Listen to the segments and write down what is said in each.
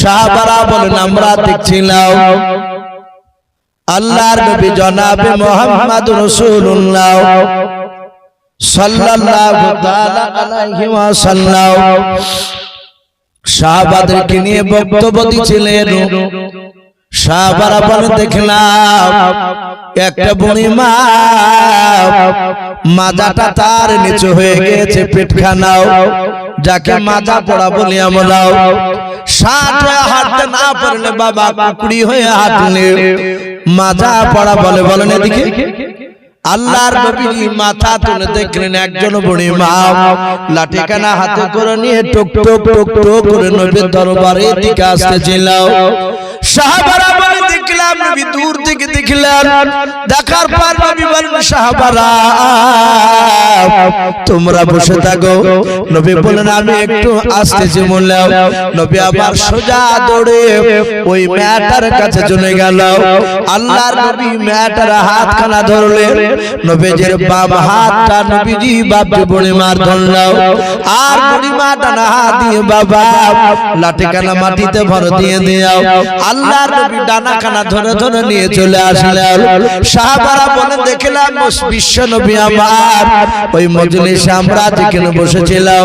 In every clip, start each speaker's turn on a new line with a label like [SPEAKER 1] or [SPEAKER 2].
[SPEAKER 1] সাহাবারা বলেন আমরা দেখছিলাম আল্লাহর নবী জনাবে মুহাম্মদ রাসূলুল্লাহ সাল্লাল্লাহু তাআলা আলাইহি ওয়াসাল্লাম সাহাবাদেরকে নিয়ে বক্তব্য দিচ্ছিলেন। সাহাবারা বলে দেখলাম একটা বুড়ি মা মাজাটা তার নিচু হয়ে গেছে, পেটখানাও যাকে মাজা পড়া বলি আমরা, হাঁটতে না পারলে বাবা কুকুরি হয়ে হাঁটলে মাজা পড়া বলে। বলেন এদিকে আল্লাহর নবী মাথা তুলে দেখলেন একজন বুড়ি মা লাঠিখানা হাতে করে নিয়ে টক টক টক টক করে নবীর দরবারে দিকে আসতেছিল। সাহাবারা বলে দেখলাম নবী দূর থেকে দেখলেন, দেখার পর নবী বলেন সাহাবারা তোমরা বসে থাকো। নবী বলেন আমি একটু আসতেছি বললাম। নবী আবার সোজা দৌড়ে ওই মেয়েটার কাছে চলে গেল। আল্লাহর নবী মেয়েটার হাতখানা ধরলেন, নবীজির বাম হাতটা নবীজি বাপজি বুড়ি মার ধরল, আর বুড়ি মা ডানা হাত দিয়ে বাবা লাঠিখানা মাটিতে ভর দিয়ে দিও। আল্লাহর নবী ডানা খানা ধরে ধরে নিয়ে চলে আসলেন। সাহাবারা বলে দেখলাম বিশ্ব নবী আমার ওই মজলিসে আমরা যেখানে বসেছিলাম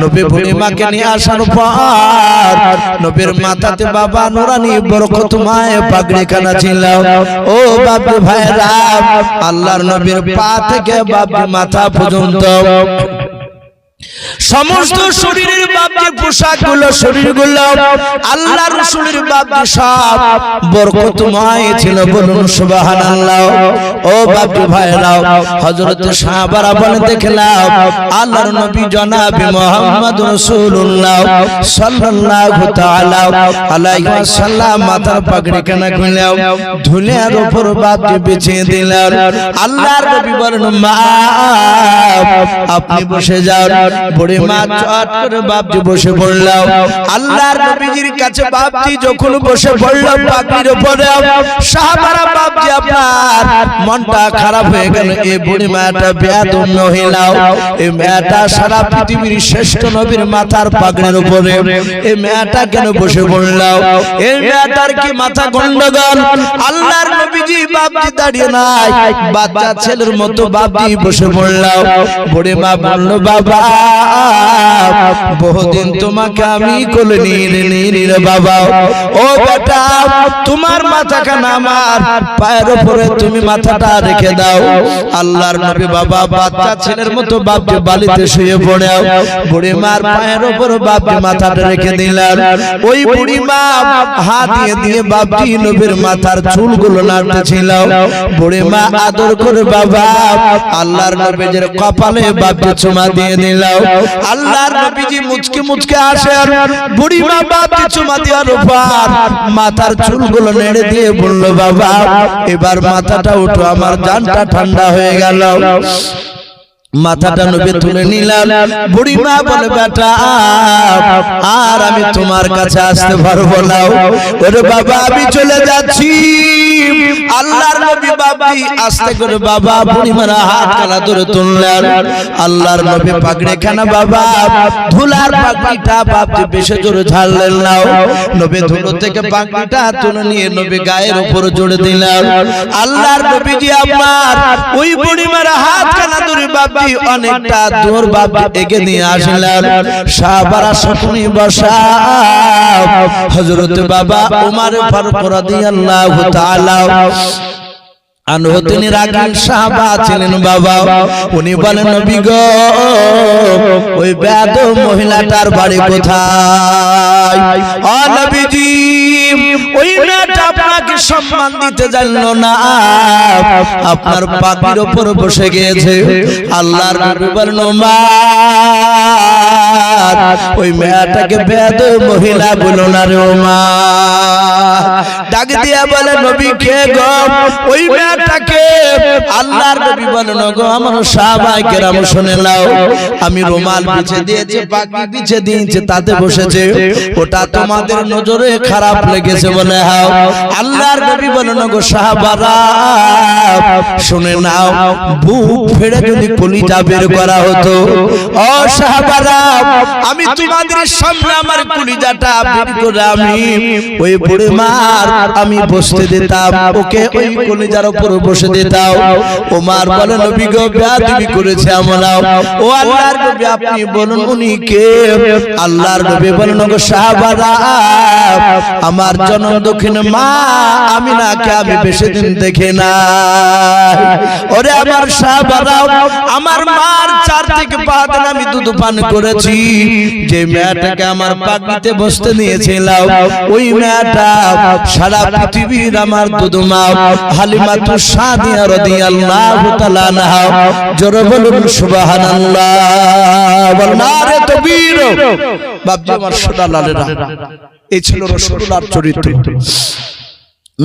[SPEAKER 1] নবী বুড়ি মাকে নিয়ে আসার পর নবীর মাথাতে বাবা নুরানি বরকতময় পাগড়িখানা ছিল। ও বাপজি ভাইরা আল্লাহর নবীর পা থেকে বাপজি মাথা পর্যন্ত সমস্ত শরীরের বাপজি পোশাকগুলো শরীরগুলো আল্লাহর রাসূলের বাপজি সব বরকতময় ছিল। বলুন সুবহানাল্লাহ। ও বাপজি ভাইরা হযরত সাহাবারা বলে দেখলাম আল্লাহর নবী জনাবে মুহাম্মদ রাসূলুল্লাহ সাল্লাল্লাহু তাআলা আলাইহি ওয়াসাল্লাম মাথার পাগড়িখানা খুলে ধুলার উপর বাপজি বিছিয়ে দিলেন। আল্লাহর নবী বলেন মা আপনি বসে যান। বুড়ি মা চট করে বাপজি বসে পড়ল। আল্লাহর নবীজির কাছে বাপজি যখন বসে পড়ল পাগড়ির উপরে, সাহাবারা বাপজি আপনার মনটা খারাপ হয়ে গেল। এই বুড়ি মাটা বেয়াদব মহিলা, এই মেয়েটা সারা পৃথিবীর শ্রেষ্ঠ নবীর মাথার পাগড়ির উপরে এই মেয়েটা কেন বসে পড়ল? এই মেয়েটার কি মাথা গন্ডগোল? আল্লাহর নবীজি বাপজি দাঁড়িয়ে নাই, বাচ্চা ছেলের মতো বাপজি বসে পড়ল। বুড়ি মা বলল বাবা বহুদিন তোমাকে আমি কোলে নিয়ে বাবা, ও বেটা তোমার মাথাখানা আমার পায়ের উপরে তুমি মাথাটা রেখে দাও। আল্লাহর নবী বাবা বাচ্চা ছেলের মতো বাপজি বালিতে শুয়ে পড়ে বুড়ি মার পায়ের উপর বাপজি মাথাটা রেখে দিলেন। ওই বুড়ি মা হাত দিয়ে দিয়ে বাপজি নবীর মাথার চুলগুলো নাড়তেছিল। বুড়ি মা আদর করে বাবা আল্লাহর নবীর কপালে বাপজি চুমা দিয়ে দিল। আল্লাহর নবীজি মুচকে মুচকে আসেন, বুড়ি মা বাপজি চুমা দেওয়ার পর মাথার চুলগুলো নেড়ে দিয়ে বলল বাবা এবার মাথাটা উঠো, আমার জানটা ঠান্ডা হয়ে গেল। মাথাটা নবী তুলে নিলাম। বুড়ি মা বলে বেটা আর আমি তোমার কাছে আসতে পারবো না। ওরে বাবা আমি চলে যাচ্ছি। আল্লাহর নবী বাপজি আস্তে করে বাবা বুড়ি মার হাত খানা ধরে তুললেন। আল্লাহর নবী পাগড়িখানা বাবা ধুলার পাগড়িটা বাপজি বেশি জোরে ঝাড়লেন না। নবী ধুলো থেকে পাগড়িটা তুলে নিয়ে নবী গায়ের উপর জোরে দিলেন। আল্লাহর নবীজি আপনার ওই বুড়ি মার হাত খানা ধরে বাবা অনেকটা দূর বাবা এগিয়ে নিয়ে আসলেন। সাহাবারা সকলে বসা। হযরত বাবা উমর ফারুক রাদিয়াল্লাহু তাআলা আনহু তিনি রাগীব সাহাবা ছিলেন বাবা। উনি বলেন নবী গো ওই বেয়াদব মহিলাটার বাড়ি কোথায়? ও নবীজি ওই মেয়েটা আপনাকে সম্মান দিতে জানলো না, আপনার পাখির উপর বসে গিয়েছে। আল্লাহর নবী বলেন মা ওই মেয়েটাকে বেয়াদব মহিলা বলো না রে মা। ডাক দিয়া বলে নবী কে গো? ওই মেয়েটাকে আল্লাহর নবী বলেন গো আমার সাহাবায়ে কেরাম শুনে নাও, আমি রুমাল বিছিয়ে দিয়েছি, পাগড়ি বিছিয়ে দিয়েছি, তাতে বসেছে। ওটা তোমাদের নজরে খারাপ লেগেছে বলে হাও আল্লাহর নবী বলেন গো সাহাবারা শুনে নাও বুক ফেড়ে যদি কলিজা বের করা হতো ও সাহাবারা আমি তোমাদের সামনে আমার কলিজাটা বের করে আমি ওই বুড়ে মার আমি বসতে দিতাম ওকে ওই কলিজার উপর বসে দিতাম ওমর বলে নবী গো বেয়াদবি করেছে আমরা ও আল্লাহর নবী আপনি বলুন উনি কে আল্লাহর নবী বলেন গো সাহাবারা আমার জনম দক্ষিণ মা আমিনাকে আমি বেশি দিন দেখে না ওরে আমার সাহাবারা আমার মার 4 থেকে 5 দিন আমি দুধ পান করেছি যে মেয়েটাকে আমার পাকড়িতে বসতে নিয়েছিলাম ওই মেয়েটা সারা পৃথিবীর আমার দুধ মা হালিমাতু সাদিয়া রাদিয়াল্লাহু তাআলা আনহা জোরে বলুন সুবহানাল্লাহ বল নারে তাকবীর বাপজি আমার সোনালালেরা এই ছিল রাসূলুল্লাহর চরিত্র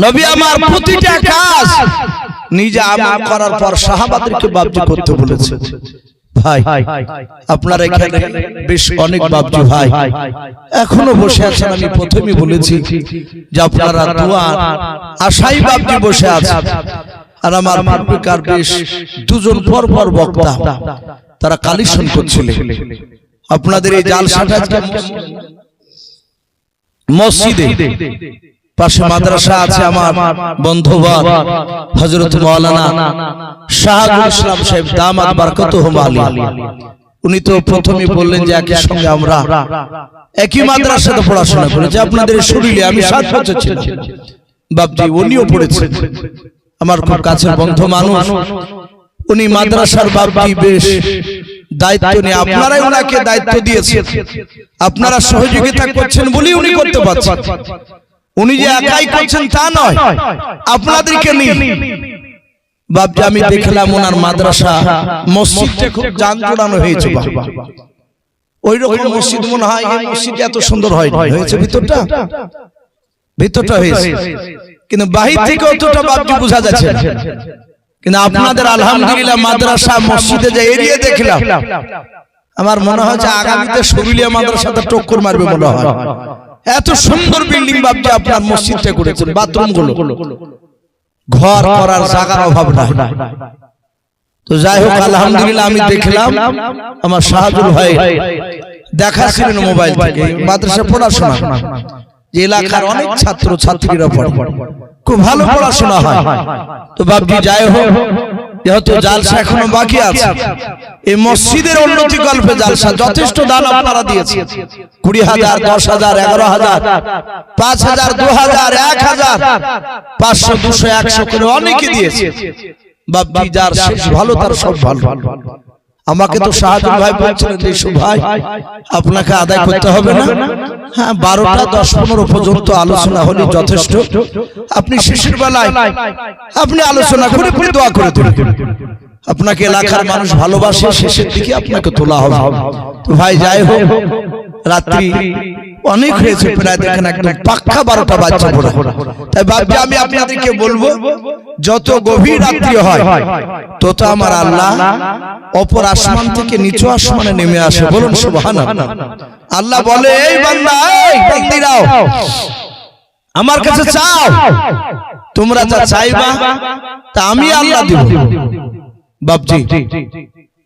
[SPEAKER 1] নবী আমার প্রতিটা কাজ নিজে আমল করার পর সাহাবাদেরকে বাপজি করতে বলেছে ভাই আপনারা এখানে বেশ অনেক বাপজি ভাই এখনো বসে আছেন আমি প্রথমেই বলেছি যে আপনারা দোয়া আশাই বাপজি বসে আছে আর আমার পূর্বিকার বেশ দুজন পরপর বক্তা তারা কালেকশন করছিলেন আপনাদের এই জালসাটা মসজিদে পাশে মাদ্রাসা আছে আমার বন্ধুবর হযরত মাওলানা শাহাদুল ইসলাম সাহেব দামাত বারাকাতুহুম আলাইহি উনি তো প্রথমেই বললেন যে একই সঙ্গে আমরা একই মাদ্রাসাতে পড়াশোনা করেছি আপনাদের শরীরে আমি 7 বছর ছিলাম বাপজি উনিও পড়েছেন আমার খুব কাছের বন্ধু মানুষ উনি মাদ্রাসার বাপজি বেশ দায়িত্ব নিয়ে আপনারাই ওনাকে দায়িত্ব দিয়েছেন আপনারা সহযোগিতা করছেন বলেই উনি করতে পারছেন উনি যে একাই করছেন তা নয় আপনাদেরকে নিয়ে বাপজি আমি দেখলাম ওনার মাদ্রাসা মসজিদটা খুব জাঁকজমক হয়েছে বাবা ওই রকম মসজিদ মনে হয় এই মসজিদ এত সুন্দর হয়েছে ভিতরটা হয়েছে কিন্তু বাহির থেকে অতটা বাপজি বোঝা যাচ্ছে না কিন্তু আপনাদের আলহামদুলিল্লাহ মাদ্রাসা মসজিদে যে এরিয়া দেখলাম আমার মনে হয় যে আগামীতে শরীলিয়া মাদ্রাসাতে টক্কর মারবে মনে হয় এত সুন্দর বিল্ডিং বাপজি আপনার মসজিদটা করেছেন বাথরুম গুলো ঘর করার জায়গার অভাব নাই তো যাই হোক আলহামদুলিল্লাহ আমি দেখলাম আমার শাহাদুল ভাই দেখাছিলেন মোবাইল থেকে মাদ্রাসা পড়াশোনা যে এলাকার অনেক ছাত্র ছাত্রীরা পড়ে খুব ভালো পড়াশোনা হয় তো বাপজি যাই হোক যেহেতু জালসা এখনো বাকি আছে এই মসজিদের উন্নতি কল্পে জালসা যথেষ্ট দান আপনারা দিয়েছেন 20,000 10,000 11,000 5,000 2,000 1,000 500 200 100 করে অনেকে দিয়েছে বাপজি যার শেষ ভালো তার সব ভালো আমাকে তো শাহাদুল ভাই বলছিলেন যে ভাই আপনাকে আদায় করতে হবে না হ্যাঁ 12টা 10-15 পর্যন্ত আলোচনা হলে যথেষ্ট আপনি শেষের বেলায় আপনি আলোচনা করে পরে দোয়া করে দিন আপনাকে এলাকার মানুষ ভালোবাসে শেষের দিকে আপনাকে তোলা হবে তো ভাই যাই হোক রাত্রি অনেক হয়েছে প্রায় দেখেন একদম পাক্কা 12টা বাজছে পড়া তাই বাপজি আমি আপনাদেরকে বলবো যত গভীর রাত্রি হয় তত আমার আল্লাহ অপর আসমান থেকে নিচু আসমানে নেমে আসে বলুন সুবহানাল্লাহ আল্লাহ বলে এই বান্দা এই বান্দিরাও আমার কাছে চাও তোমরা যা চাইবা তা আমি আল্লাহ দেব বাপজি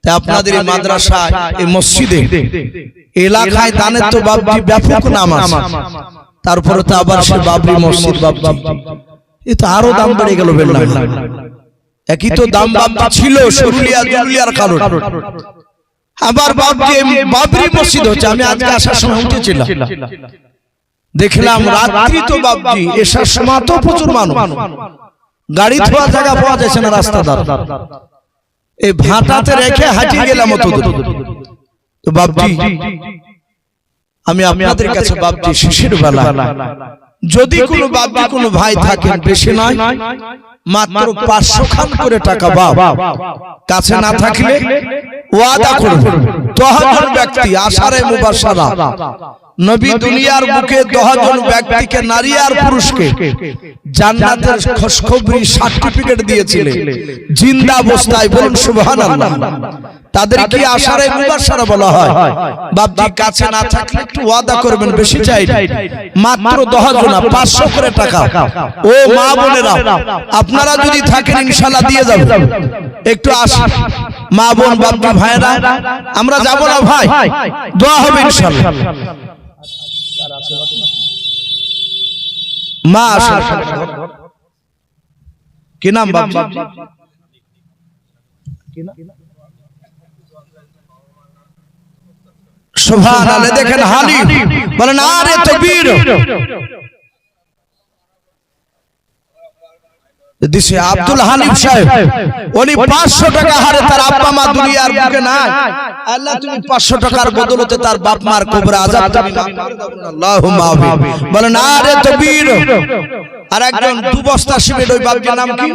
[SPEAKER 1] তা আপনাদের এই মাদ্রাসায় এই মসজিদে এলাকায় দানের তো বাপজি ব্যাপক নাম আছে তারপরে তো আবার সে বাবরি মসজিদ বাপজি এটা আরো দাম বেড়ে গেল বেল্লা একই তো দাম বাপজি ছিল সরুলিয়া জুলিয়ার কারণ আবার বাপজি বাবরি মসজিদ হচ্ছে আমি আজকে আসার সময় উঠেছিলাম দেখলাম রাত্রি তো বাপজি এসার সময় তো প্রচুর মানুষ গাড়ি থোয়া জায়গা পাওয়া যাচ্ছে না রাস্তাদার এই ভাটাতে রেখে হাঁটিয়ে গেলাম অত দূর তো বাপজি আমি আপনাদের কাছে বাপজি শেষের বেলা যদি কোনো বাপজি কোনো ভাই থাকেন বেশি নয় মাত্র 500 খান করে টাকা কাছে না থাকলে ওয়াদা করবেন 1000 ব্যক্তি আশারে মুবাশশারা নবী দুনিয়ার বুকে 10 জন ব্যক্তিকে, নারী আর পুরুষকে জান্নাতের খুশখবরি সার্টিফিকেট দিয়েছিলেন জিন্দা অবস্থায়। বলুন সুবহানাল্লাহ। তাদের কি আশারে মুবাশশারা বলা হয়। বাপজি কাছে না থাকলে একটু ওয়াদা করবেন, বেশি চাই মাত্র 10 জন, 500 করে টাকা। ও মা বোনেরা, আপনারা যদি থাকেন ইনশাআল্লাহ দিয়ে যাবেন। একটু আসুন মা বোন বাপজি ভাইরা, আমরা যাব না ভাই, দোয়া হবে ইনশাআল্লাহ। মা আসেন, কি নাম বাপজি? সুবহানাল্লাহ। দেখেন হালিম বলেন আরে তাকবীর। দিছে আব্দুল হালিম সাহেব, উনি 500 টাকা হারে তার আব্বা মা দুনিয়ার বুকে নাই। আল্লাহ তুমি 500 টাকার বদলতে তার বাপ মার কবরে আযাব তুমি মাফ করে দাও। আল্লাহুম্মা আমিন। বলেন আরে তাকবীর। আর একজন 2 বস্তা সিমেন্ট, ওই বাপজির নাম কি?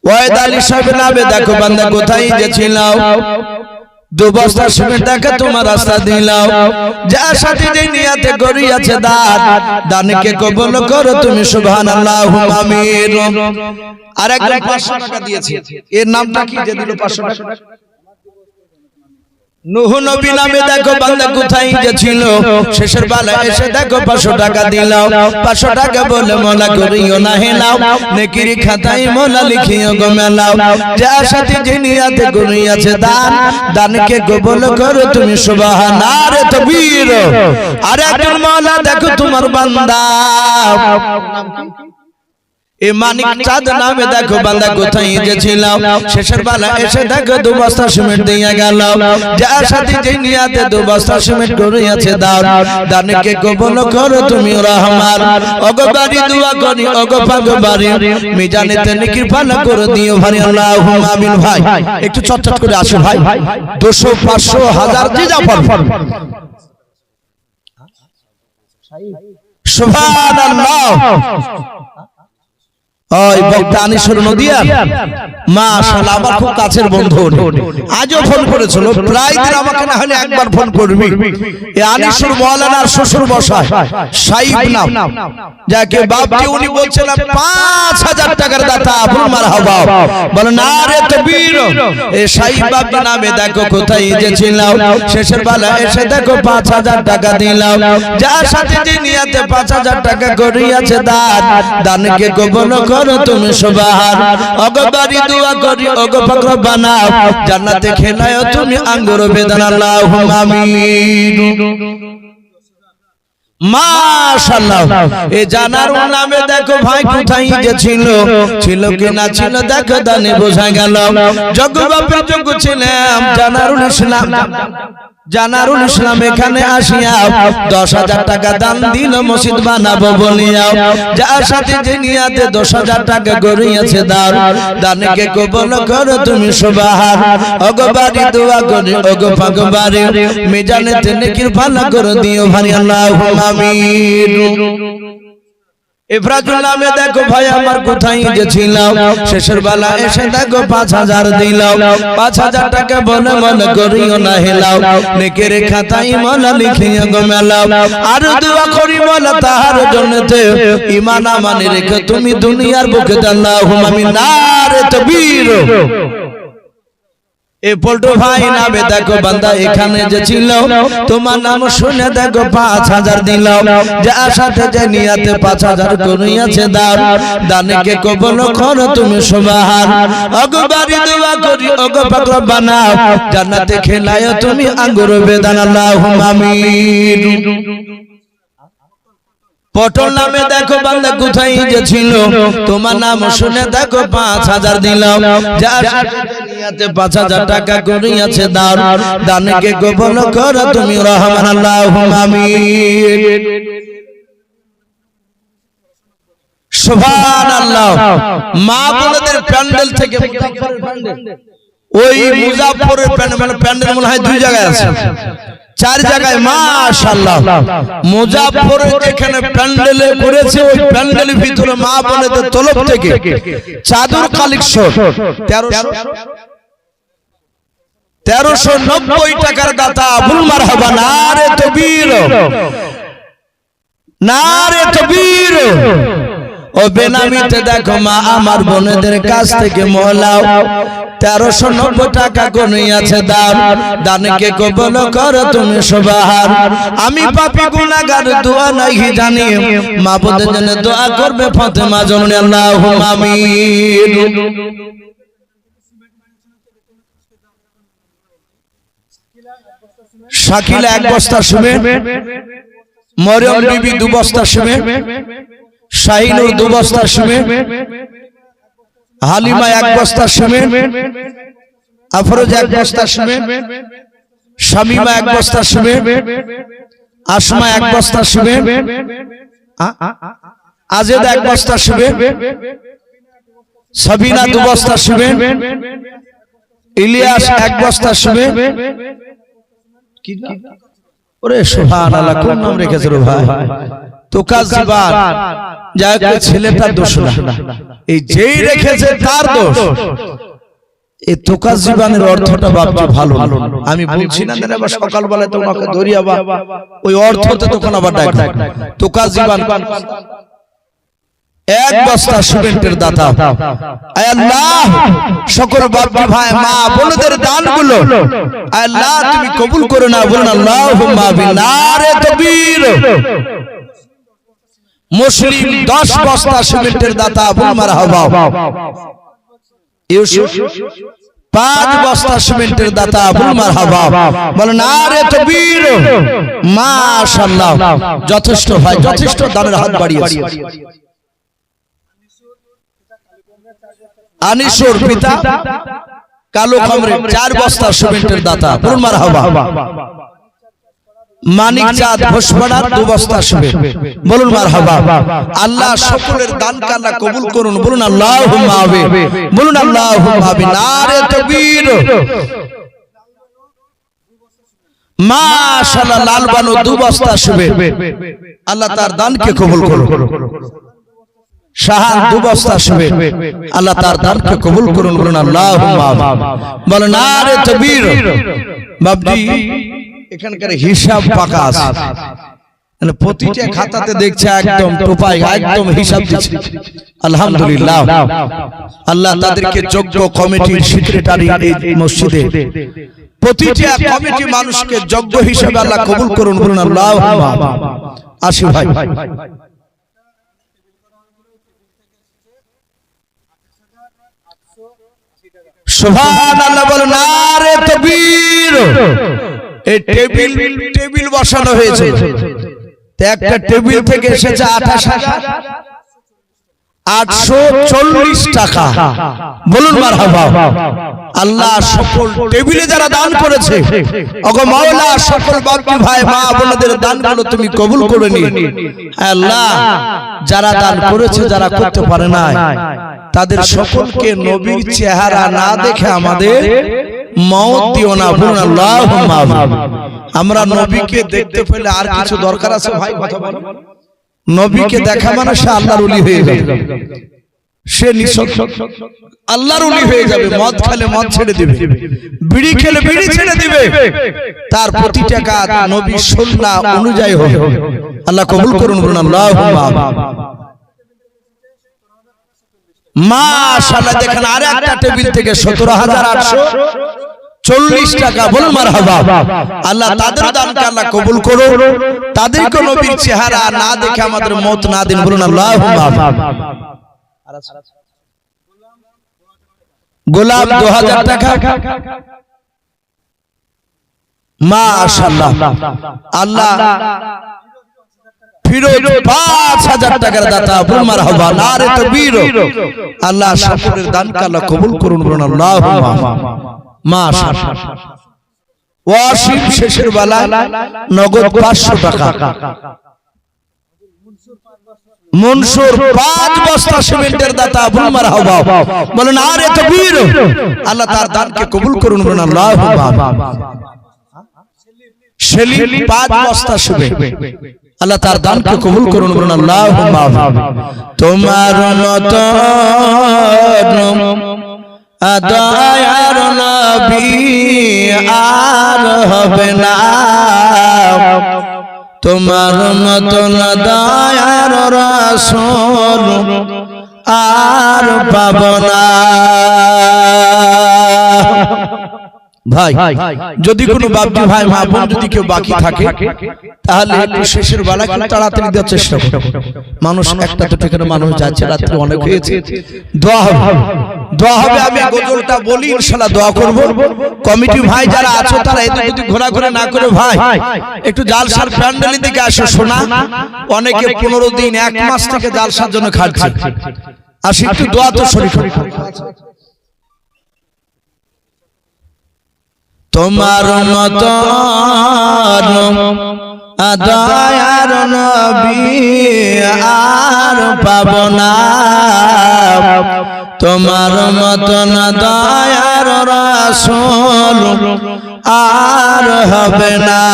[SPEAKER 1] ওয়াইদ আলী সাহেবের নামে দেখো বান্দা কোথায় গেছিল। 2 বস্তা সিমেন্ট দেখে তোমার রাস্তা দিলাও, যার সাথে যে নিয়তে করিয়াছে দান, দানকে কবুল করো তুমি সুবহানাল্লাহু আমিন। আর একজন 500 টাকা দিয়েছে, এর নামটা কি যে দিল 500 টাকা? নূহ নবী নামে দেখো বান্দা কোথায় গেছিল, শেষের বেলা এসে দেখো 500 টাকা দিলাও। 500 টাকা বলে মোলা করিও না হেলাও, নেকির খাতায় মোলা লিখিও গো মেলাও, যার সাথে যে নিয়তে করিয়াছে দান, দানকে কবুল করো তুমি সুবহানাল্লাহ তাকবীর। আর একজন মোলা দেখো তোমার বান্দা, এ মানিক চাঁদ নামে দেখো বান্দা কোথায় গেছিল, শেষের বেলা এসে দেখো 2 বস্তা সিমেন্ট দিয়ে গেল, যার সাথে যে নিয়তে 2 বস্তা সিমেন্ট করিয়াছে দান, দানকে কবুল করো তুমি রহমান। ওগো বাড়ি দোয়া করি, ওগো পাক বাড়ি মিজানেতে নেকির পালা করে দিও ভাই, আল্লাহুম্মা আমিন। ভাই একটু চটচট করে আসো ভাই, 200 500 1000 যে যা পারো। সুবহানাল্লাহ। ওই বক্তা আনিসুর নদিয়া মাশাআল্লাহ আমার খুব কাছের বন্ধু, আজও ফোন করেছিল, প্রায় দিন আমাকে না হলে একবার ফোন করবি। এই আনিসুর মাওলানার শ্বশুর মশাই সাইব নাম, যাকে বাপজি উনি বলছেন 5000 টাকার দাতা। আপনি মারহাবা বলেন আরে তাকবীর। এই সাইব বাপজি নামে দেখো কোথায় গেছিল, শেষের বেলা এসে দেখো 5000 টাকা দিলাম, যার সাথে যে নিয়তে 5000 টাকা করিয়াছে দান, দানকে কবুল করো তুমি সুবহান। ওগো বাড়ি দোয়া করি, ওগো পাক রব্বানা জান্নাতে খেলায় তুমি আঙ্গুর বেদানা, আল্লাহুম্মা আমিন। মাশাআল্লাহ। এই জানারু নামে দেখো ভাই কোথায় গেছিল, ছিল কি না ছিল দেখো দানে বোঝা গেল। জগবাপের যোগ্য ছিলাম জানারুল ইসলাম, জানারুল ইসলাম এখানে আসিয়া 10,000 টাকা দান দিল মসজিদ বানাবো বলিয়া, যার সাথে যে নিয়তে 10,000 টাকা করিয়াছে দান, দানকে কবুল করো তুমি সুবহান। ওগো বাড়ি দোয়া করি, ওগো পাক বাড়ি মিজানেতে নেকির পালা করে দিও ভাই, আল্লাহুম্মা আমিন। ইফরাজুল নামে দেখো ভাই আমার কোথায় গেছিল, শেষের বেলা এসে দেখো 5000 দিলাও, 5000 টাকা বলে মনে করিও না হেলাও, নেকের খাতায় মোলা লিখিও গো মেলাও। আর দোয়া করি মোলা তাহার জন্নতে ঈমান আমানে রেখে তুমি দুনিয়ার বুকে, আল্লাহুম্মা আমিন। নারে তাকবীর। এ পল্টু ভাই নামে দেখো বান্দা এখানে যে ছিল, তোমার নাম শুনে দেখো 5000 দিলাও, যার সাথে যে নিয়তে 5000 করিয়াছে দান, দানকে কবুল করো তুমি সুবহান। ওগো বাড়ি দোয়া করি, ওগো পাক রব্বানা জান্নাতে খেলায় তুমি আঙ্গুর বেদানা, আল্লাহুম্মা আমিন। পটল নামে দেখো বান্দা কোথায় গেছিল, তোমার নাম শুনে দেখো 5000 দিলাম, যার নিয়তে 5000 টাকা করিয়াছে দান, দানকে কবুল করো তুমি রহমান, আল্লাহুম্মা আমিন। সুবহানাল্লাহ। মা বোনদের প্যান্ডেল থেকে ওই মুজাফফরের প্যান্ডেল মনে হয় 2 জায়গায় আছে, 4 জায়গায় মাশাআল্লাহ। মুজাফফরে যেখানে প্যান্ডেলে করেছে, ওই প্যান্ডেলের ভিতরে মা বোনদের তরফ থেকে চাদর কালেকশন 1300 1390 টাকার দাতা আবুল মারহাবা নারে তাকবীর নারে তাকবীর ও বেনামিতে দেখো মা আমার বোনেদের কাছ থেকে মওলা 1390 টাকা কোনই আছে দান দানকে কবুল করো তুমি সুবহান আমি পাপী গুনাহগার দোয়া নাই জানি মাবুদের জন্য দোয়া করবে ফাতেমা জননী আল্লাহুম্মা আমিন শাকিলা এক বস্তা সিমেন্ট মরিয়ম বিবি 2 বস্তা সিমেন্ট শাহিনুর 2 বস্তা সিমেন্ট হালিমা 1 বস্তা সিমেন্ট আফরোজ 1 বস্তা সিমেন্ট শামিমা 1 বস্তা সিমেন্ট আসমা 1 বস্তা সিমেন্ট আজেদ 1 বস্তা সিমেন্ট সাবিনা 2 বস্তা সিমেন্ট ইলিয়াস 1 বস্তা সিমেন্ট কি ওরে সুবহানাল্লাহ কোন নাম রেখেছো রে ভাই তোকাজ জীবন যাই ছেলেটার দোষ না এই যেই রেখেছে তার দোষ এই তোকাজ জীবনের অর্থটা বাপজি ভালো আমি বলছি না দাদা সকাল বেলা তোমাকে ধরিয়াবা ওই অর্থতে তখন আবার ডাক তোকাজ জীবন 1 বস্তা সিমেন্টের দাতা আয় আল্লাহ সকল বাপজি ভাই মা বোনদের দানগুলো আয় আল্লাহ তুমি কবুল করো না বলুন আল্লাহুম্মা আমিন নারে তাকবীর মুসলিম 10 বস্তা সিমেন্টের দাতা আবুল মারহাবা ইউসুফ 5 বস্তা সিমেন্টের দাতা আবুল মারহাবা বলেন নারে তাকবীর মাশাআল্লাহ যথেষ্ট ভাই যথেষ্ট দানের হাত বাড়িয়েছে আনিসুর পিতা কালো খামরে 4 বস্তা সিমেন্টের দাতা আবুল মারহাবা মানিক চাঁদ ঘোষপাড়া 2 বস্তা সিমেন্ট বলুন মারহাবা আল্লাহ সকলের দানকে আল্লাহ কবুল করুন বলুন আল্লাহুম্মা আমিন বলুন আল্লাহুম্মা আমিন নারে তাকবীর মাশাআল্লাহ লালবানু 2 বস্তা সিমেন্ট আল্লাহ তার দানকে কবুল করুন শাহান 2 বস্তা সিমেন্ট আল্লাহ তার দানকে কবুল করুন বলুন আল্লাহুম্মা আমিন বলেন নারে তাকবীর বাবজি এখানকার হিসাব পাকা আছে মানে প্রতিটা খাতাতে দেখছে একদম টোপাই একদম হিসাব দিচ্ছে আলহামদুলিল্লাহ আল্লাহ তাদেরকে যোগ্য কমিটির সেক্রেটারি এই মসজিদে প্রতিটা কমিটি মানুষকে যোগ্য হিসাবে আল্লাহ কবুল করুন বলুন আল্লাহুম্মা আসি ভাই সুবহানাল্লাহ বলেন নারে তাকবীর এই টেবিল বসানো হয়েছে একটা টেবিল থেকে এসেছে 28,840 টাকা বলুন মারহাবা আল্লাহ সকল টেবিলে যারা দান করেছে ওগো মাওলা সকল বাপজি ভাই মা বোনদের দানগুলো তুমি কবুল করে নিও আল্লাহ যারা দান করেছে যারা করতে পারে না তাদের সকলকে নবীর চেহারা না দেখে আমাদের মওত দিও না বলুন আল্লাহুম্মা আমিন আমরা নবীকে দেখতে পেলে আর কিছু দরকার আছে ভাই কথা বলো নবীকে দেখা মানে সে আল্লাহর ওলি হয়ে যাবে সে আল্লাহর ওলি হয়ে যাবে মদ খেলে মদ ছেড়ে দিবে বিড়ি খেলে বিড়ি ছেড়ে দিবে তার প্রতিটা কাজ নবী সুন্নাহ অনুযায়ী হবে আল্লাহ কবুল করুন বলুন আল্লাহুম্মা আমিন মাশাআল্লাহ দেখেন আর একটা টেবিল থেকে 17,840 টাকা বলুন মারহাবা আল্লাহ তাদের দানকে আল্লাহ কবুল করুন তাদেরকে নবীর চেহারা না দেখে আমাদের মওত না দিন বলুন আল্লাহুম্মা আমিন গোলাপ 2000 টাকা মাশাআল্লাহ আল্লাহ ফিরোজ 5000 টাকার দাতা বলুন মারহাবা নারে তাকবীর আল্লাহ সকলের দানকে আল্লাহ কবুল করুন বলুন আল্লাহুম্মা মাশাআল্লাহ ওয়াসিম শেষের বেলা নগদ 500 টাকা মনসুর 5 বস্তা সিমেন্টের দাতা বলুন মারহাবা বলেন নারে তাকবীর আল্লাহ তার দানকে কবুল করুন বলুন আল্লাহুম্মা সেলিম 5 বস্তা সিমেন্ট আল্লাহ তার দানকে কবুল করুন বলুন আল্লাহুম্মা আমিন তোমার মত দয়ার নবী আর হবে না, তোমার মতন দয়ার রাসূল আর পাব না। ভাই যদি কোনো বাপজি ভাই মা বোন যদি কেউ বাকি থাকে তাহলে একটু শেষের বেলা একটু তাড়াতাড়ি দেওয়ার চেষ্টা করো। মানুষ একটা দুটো করে মানুষ যাচ্ছে, রাত্রে অনেক হয়েছে, দোয়া হবে, দোয়া হবে। আমি গজলটা বলি, ইনশাআল্লাহ দোয়া করব। কমিটি ভাই যারা আছো তারা এদিক ওদিক ঘোরাঘুরি না করে ভাই একটু জালসার প্যান্ডেলের দিকে আসো। শোনা অনেকে 15 দিন 1 মাস থেকে জালসার জন্য খাটছে, আর একটু দোয়া তো শরীফ। তোমার মতন দয়ার নবী আর পাব না, তোমার মতন দয়ার রাসূল আর হবে না।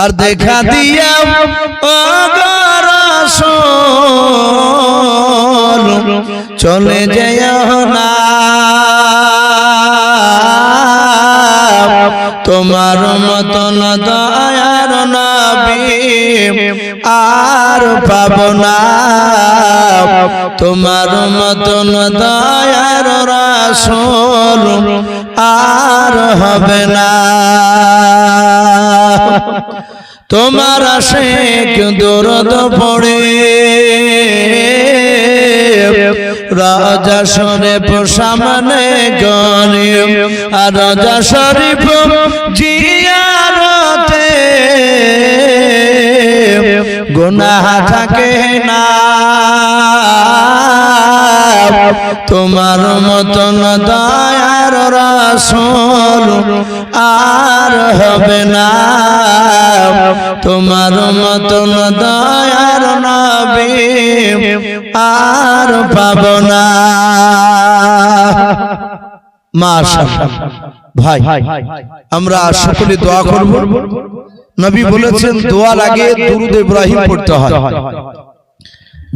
[SPEAKER 1] আর দেখা দিয়া ও রাসূল চলে যেও না, তোমার মতন দয়ার নবী আর পাব না, তোমার মতন দয়ার রাসূল আর হবে না। তোমার আশিক দরদ পড়ে রাজা শরীফ সামনে গরিব, আর রাজা শরীফ জিয়ারতে গুনাহ থাকে না, তোমার মতন দয়ার রাসূল আর হবে না, তোমার মতন দয়ার নবী আর পাব না। মাশাআল্লাহ ভাই আমরা সকলে দোয়া করব। নবী বলেছেন দোয়ার আগে দুরূদ ইব্রাহিম পড়তে হয়,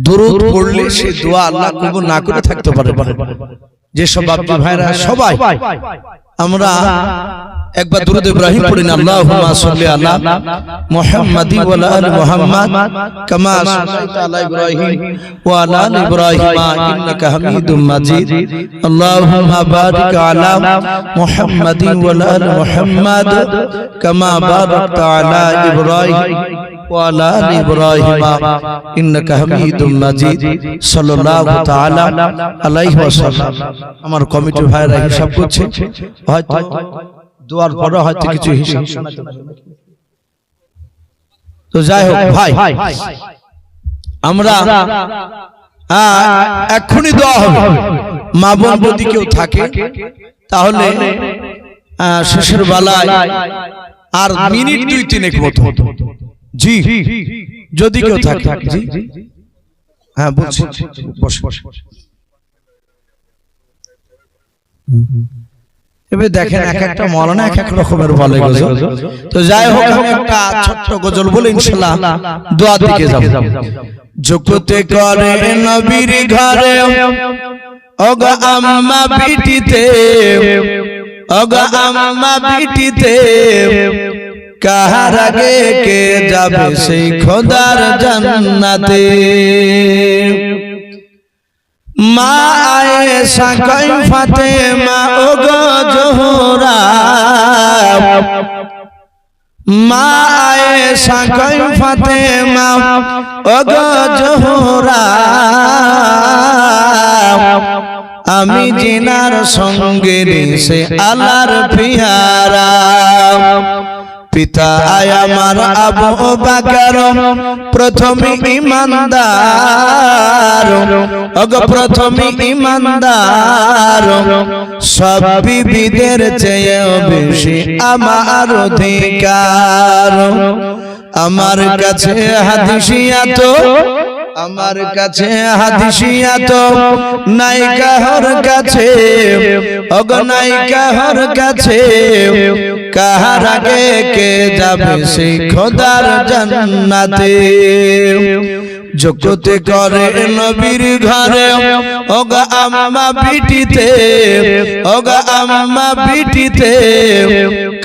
[SPEAKER 1] দুরূদ পড়লে সেই দোয়া আল্লাহ কবুল না করে থাকতে পারে। যে সব বাপ্পা ভাইরা সবাই আমরা একবার দুরূদ ইব্রাহিম পড়ি না, আল্লাহুম্মা সাল্লি আলা মুহাম্মাদি ওয়া আলা আলি মুহাম্মাদ কামা সাল্লাইতা আলা ইব্রাহিম ওয়া আলা আলি ইব্রাহিম ইন্নাকা হামিদুম মাজিদ, আল্লাহুম্মা বারিক আলা মুহাম্মাদি ওয়া আলা আলি মুহাম্মাদ কামা বারাকতা আলা ইব্রাহিম ওয়া আলা আলি ইব্রাহিম ইন্নাকা হামিদুম মাজিদ সাল্লাল্লাহু তাআলা আলাইহি ওয়াসাল্লাম। আমার কমিটি ভাইরা হিসাব করছে, হয়তো দোয়ার পরে হয়তো কিছু হিসাব তো যাই হোক ভাই আমরা এক্ষুনি দোয়া হবে। মা বোন যদি কেউ থাকে তাহলে শেষের বেলায় আর মিনিট 2-3 মতো, জি যদি কেউ থাকে, জি হ্যাঁ বলছি বস। এবার দেখেন এক একটা মাওলানা এক এক রকমের বলে গজল। তো যাই হোক আমি একটা ছোট্ট গজল বলে ইনশাআল্লাহ দোয়া দিকে যাব। জগতে করে নবীর ঘরে ওগো আম্মা বিটিতে, ওগো আম্মা বিটিতে কাহার আগে কে যাবে সেই খোদার জান্নাতে। মা আয়েশা কই ফাতেমা ওগো জোহরা, মা আয়েশা কই ফাতেমা ওগো জোহরা, আমি জিনার সঙ্গে সে আল্লাহর পিয়ারা। পিতা আমার আবু বকর প্রথম ঈমানদার, ওগো প্রথম ঈমানদার, সব বিবিদের চেয়েও বেশি আমার অধিকার। আমার কাছে হাদিসিয়া তো, আমার কাছে হাদিসিয়া তো নাই কাহর কাছে, ওগো নাই কাহর কাছে, কাহার আগে কে যাবে সেই খোদার জান্নাতে। জগতে করে নবীর ঘরে ওগা আম্মা বিটিতে ওগা আম্মা বিটিতে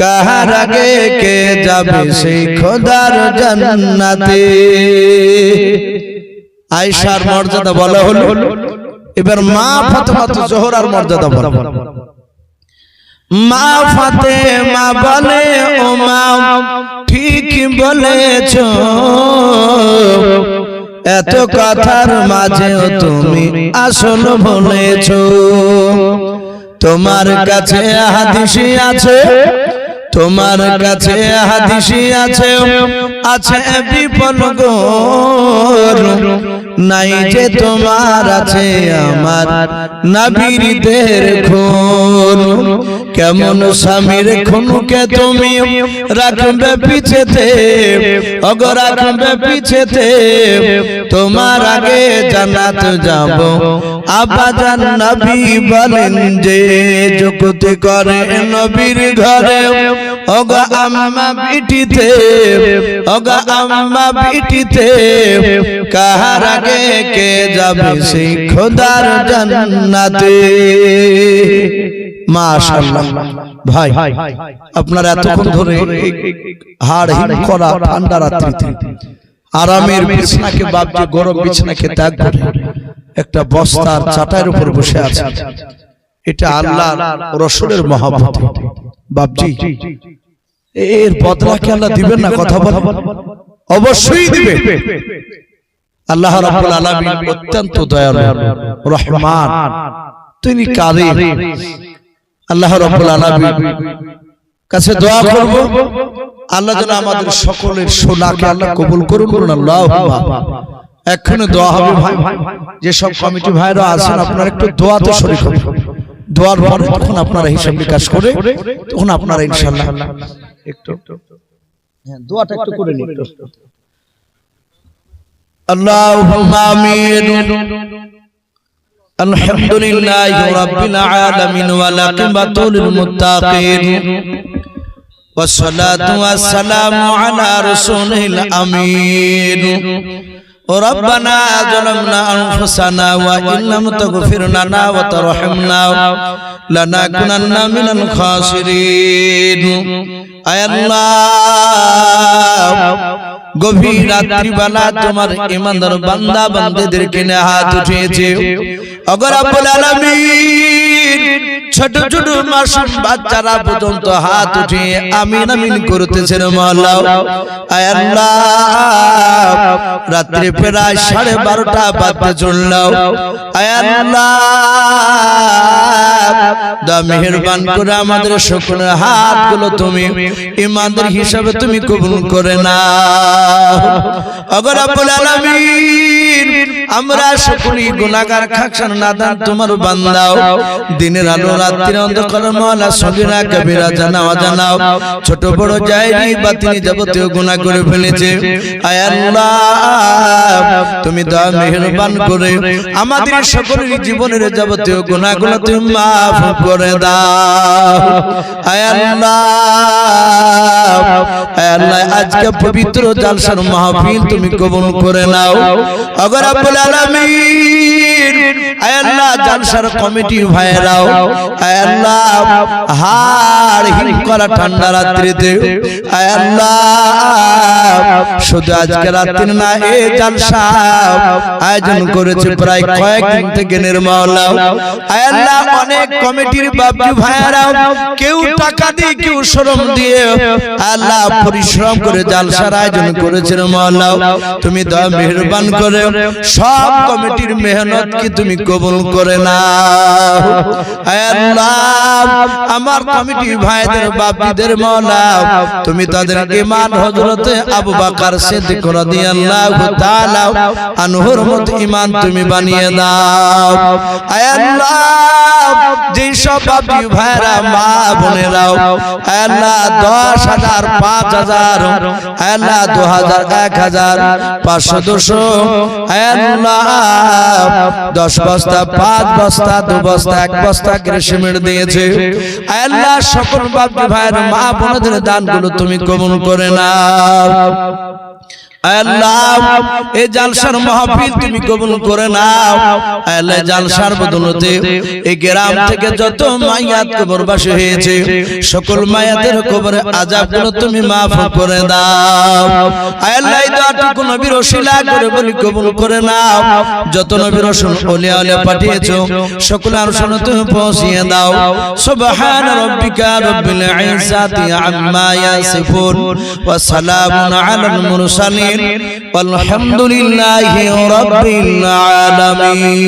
[SPEAKER 1] কাহার আগে কে যাবে সেই খোদার জান্নাতে আয়েশার মর্যাদা বলা হলো এবার মা ফাতেমাতুজ জোহরার মর্যাদা বলা মা ফাতেমা বলে ও মা ঠিক বলেছো এত কথার মাঝেও তুমি আসল বলেছো তোমার কাছে হাদিসি আছে তোমার কাছে হাদিসি আছে আছে বিপল গোর নাই যে তোমার আছে আমার নবীর দের খুন কেমন স্বামীর খুনকে তুমি রাখবে পিছেতে ওগো রাখবে পিছেতে তোমার আগে জান্নাত যাব আবাজান নবী বলেন যে জগতে করে নবীর ঘরে ওগো আম্মা বিটিতে ওগো আম্মা বিটিতে কাহার আগে কে যাবে সেই খোদার জান্নাতে মাশাআল্লাহ ভাই আপনারা এতক্ষণ ধরে হাড় হিম করা ঠান্ডা রাত্রিতে আরামের বিছানাকে বাপজি গরম বিছানাকে ত্যাগ করে একটা বস্তার চাটাইয়ের উপর বসে আছে এটা আল্লাহর রাসূলের মহব্বত বাপজি এর বদলা কি আল্লাহ দিবেন না কথা বলেন অবশ্যই দিবেন আল্লাহ রাব্বুল আলামিন অত্যন্ত দয়ালু রহমান তিনি কারীম আল্লাহ রাব্বুল আলামিন কাছে দোয়া করব আল্লাহ যেন আমাদের সকলের শোনাকে আল্লাহ কবুল করুন বলুন আল্লাহুম্মা এখনো দোয়া হবে ভাই যে সব কমিটি ভাইরা আছেন আপনারা একটু দোয়াতে শরীক হন দোয়ার পরে তখন আপনারা হিসাব নিকাশ করে তখন আপনারা ইনশাআল্লাহ একটু হ্যাঁ দোয়াটা একটু করে নিন اللهم آمين الحمد لله رب العالمين والعاقبة للمتقين والصلاة والسلام على رسوله الأمين ربنا ظلمنا أنفسنا وإن لم تغفر لنا وترحمنا لنكونن من الخاسرين أي الله গভীর রাত্রিবেলা তোমার ইমানদার বান্দা বান্দীদেরকে নিয়ে হাত উঠিয়েছে ওগো রব্বুল আলামিন ছোট ছোট মাসুম বাচ্চারা পর্যন্ত হাত উঠিয়ে আমিন আমিন করতেছেন মাওলা আয় আল্লাহ রাত্রি প্রায় 12:30 বাজতে চলল আয় আল্লাহ দা মেহেরবান করে আমাদের সকলের হাতগুলো তুমি ইমানদার হিসাবে তুমি কবুল করে নাও ওগো রব্বুল আলামিন আমরা সকলেই গুনাহগার খাকসান নাদান তোমার বান্দা দিনের আলো রাত্রির অন্ধকার মাওলা সগীরা কবিরা জানা অজানা ছোট বড় জায়েরি বাতিনি যাবতীয় গুনাহ করে ফেলেছে আয় আল্লাহ তুমি দয়া মেহেরবান করে আমাদের সকলের জীবনের যাবতীয় গুনাহগুলো তুমি মাফ করে দাও আয় আল্লাহ আজকে পবিত্র জালসার মাহফিল তুমি কবুল করে নাও ওগো রব্বুল আলামিন আয় আল্লাহ জালসার কমিটি ভাইরাও আয় আল্লাহ হাড় হিম করা ঠান্ডা রাত্রিতে আয় আল্লাহ শুধু আজকে রাত্রি না এই জালসা আয়োজন করেছে প্রায় কয়েকদিন থেকে নির্মলা আয় আল্লাহ অনেক কমিটির বাপজি ভাইরাও কেউ টাকা দিয়ে কেউ শ্রম দিয়ে আল্লাহ পরিশ্রম করে জালসার আয়োজন করেছেন মাওলা তুমি দয়া মেহেরবান করে সব কমিটির মেহনত কি তুমি কবুল করে নাও আয় আল্লাহ আমার কমিটি ভাইদের বাপজিদের মাওলা তুমি তাদের ঈমান হযরতে আবু বকর সিদ্দিক রাদিয়াল্লাহু তাআলা আনহুর মত ঈমান তুমি বানিয়ে দাও আয় আল্লাহ যে সব বাপজি ভাইরা মা বোনেরাও আয় আল্লাহ 10,000 5,000 আয় আল্লাহ 2,000 1,000 500 200 আয় আল্লাহ 10 বস্তা 5 বস্তা 2 বস্তা 1 বস্তা করে সিমেন্ট দিয়েছে আয় আল্লাহ সকল বাপজি ভাইয়ের মা বোনদের দানগুলো তুমি কবুল করে নাও আল্লাহ এই জালসার মাহফিল তুমি কবুল করে নাও। আল্লাহ জালসার বদৌলতে এই গ্রাম থেকে যত মাইয়াত কবরবাসী হয়েছে সকল মায়াতের কবরে আযাবগুলো তুমি মাফ করে দাও। আল্লাহ এই দোয়াটুকু নবীর ওসিলা করে বলি কবুল করে নাও। যত নবীর রাসূল ওলিয়া আলে পাঠিয়েছো সকল আরশে তুমি পৌঁছিয়ে দাও। সুবহান রাব্বিকা রাব্বিল ইজ্জাতি আম্মা ইয়াসিফুন ওয়া সালামুন আলাল মুরসালিন والحمد لله رب العالمين.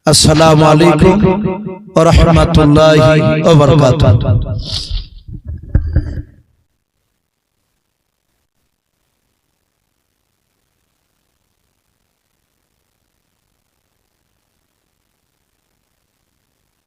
[SPEAKER 1] السلام عليكم ورحمة الله وبركاته.